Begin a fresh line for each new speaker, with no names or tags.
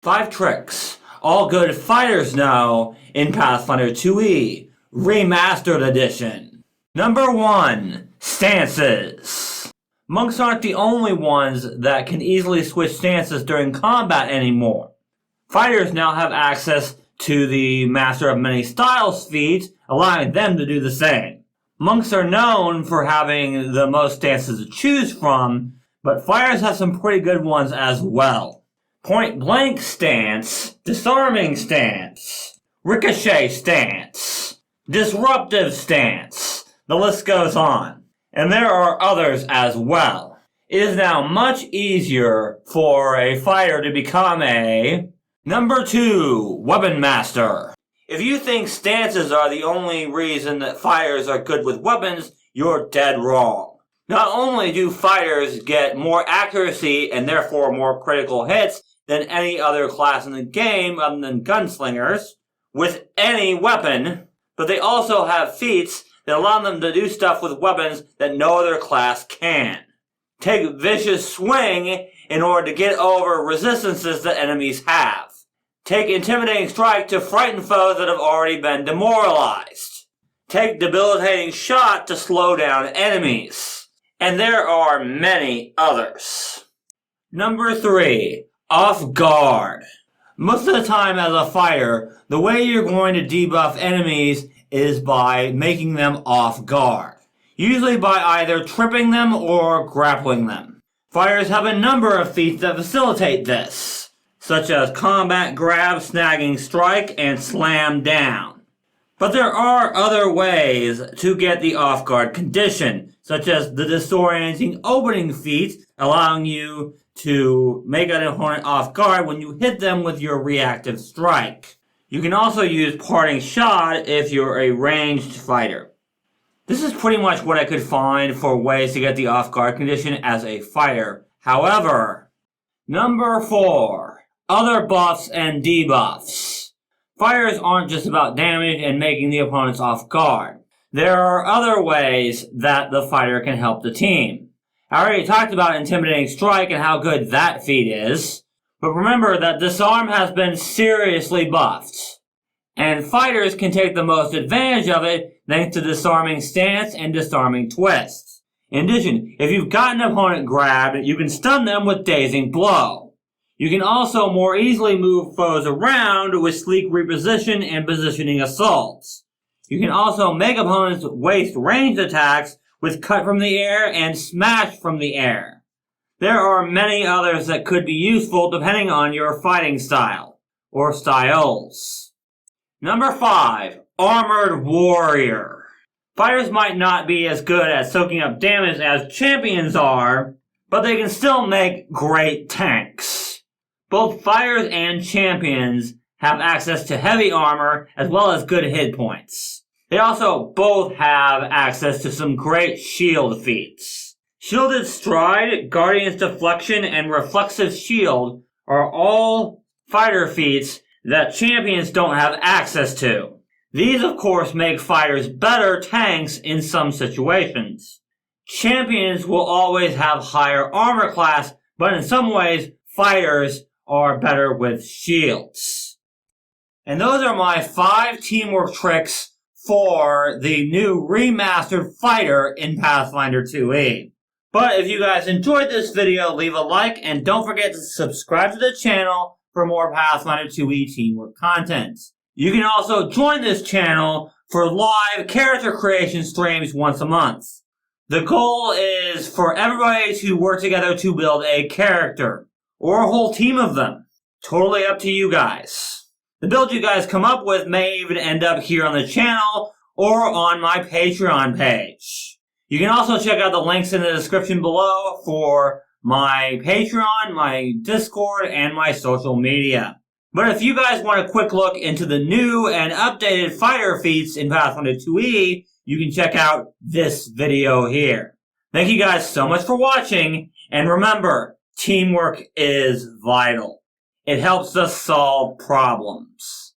5 tricks all good fighters know in Pathfinder 2e Remastered Edition. Number 1. Stances. Monks aren't the only ones that can easily switch stances during combat anymore. Fighters now have access to the Master of Many Styles feat, allowing them to do the same. Monks are known for having the most stances to choose from, but fighters have some pretty good ones as well. Point blank stance, disarming stance, ricochet stance, disruptive stance. The list goes on. And there are others as well. It is now much easier for a fighter to become a Number 2, Weapon Master. If you think stances are the only reason that fighters are good with weapons, you're dead wrong. Not only do fighters get more accuracy and therefore more critical hits than any other class in the game other than gunslingers with any weapon, but they also have feats that allow them to do stuff with weapons that no other class can. Take Vicious Swing in order to get over resistances that enemies have. Take Intimidating Strike to frighten foes that have already been demoralized. Take Debilitating Shot to slow down enemies. And there are many others. Number 3. Off Guard. Most of the time as a fighter, the way you're going to debuff enemies is by making them off guard. Usually by either tripping them or grappling them. Fighters have a number of feats that facilitate this, such as Combat Grab, Snagging Strike, and Slam Down. But there are other ways to get the off guard condition, such as the Disorienting Opening feat, allowing you to make an opponent off guard when you hit them with your reactive strike. You can also use Parting Shot if you're a ranged fighter. This is pretty much what I could find for ways to get the off guard condition as a fighter. However, Number 4. Other buffs and debuffs. Fighters aren't just about damage and making the opponents off guard. There are other ways that the fighter can help the team. I already talked about Intimidating Strike and how good that feat is. But remember that Disarm has been seriously buffed. And fighters can take the most advantage of it thanks to Disarming Stance and Disarming Twist. In addition, if you've got an opponent grabbed, you can stun them with Dazing Blow. You can also more easily move foes around with Sleek Reposition and Positioning Assaults. You can also make opponents waste ranged attacks with Cut from the Air and Smash from the Air. There are many others that could be useful depending on your fighting style, or styles. Number 5. Armored Warrior. Fighters might not be as good at soaking up damage as champions are, but they can still make great tanks. Both fighters and champions have access to heavy armor as well as good hit points. They also both have access to some great shield feats. Shielded Stride, Guardian's Deflection, and Reflexive Shield are all fighter feats that champions don't have access to. These, of course, make fighters better tanks in some situations. Champions will always have higher armor class, but in some ways, fighters are better with shields. And those are my 5 teamwork tricks for the new remastered fighter in Pathfinder 2e. But if you guys enjoyed this video, leave a like and don't forget to subscribe to the channel for more Pathfinder 2e teamwork content. You can also join this channel for live character creation streams once a month. The goal is for everybody to work together to build a character, or a whole team of them. Totally up to you guys. The build you guys come up with may even end up here on the channel or on my Patreon page. You can also check out the links in the description below for my Patreon, my Discord, and my social media. But if you guys want a quick look into the new and updated fighter feats in Pathfinder 2e, you can check out this video here. Thank you guys so much for watching, and remember, teamwork is vital. It helps us solve problems.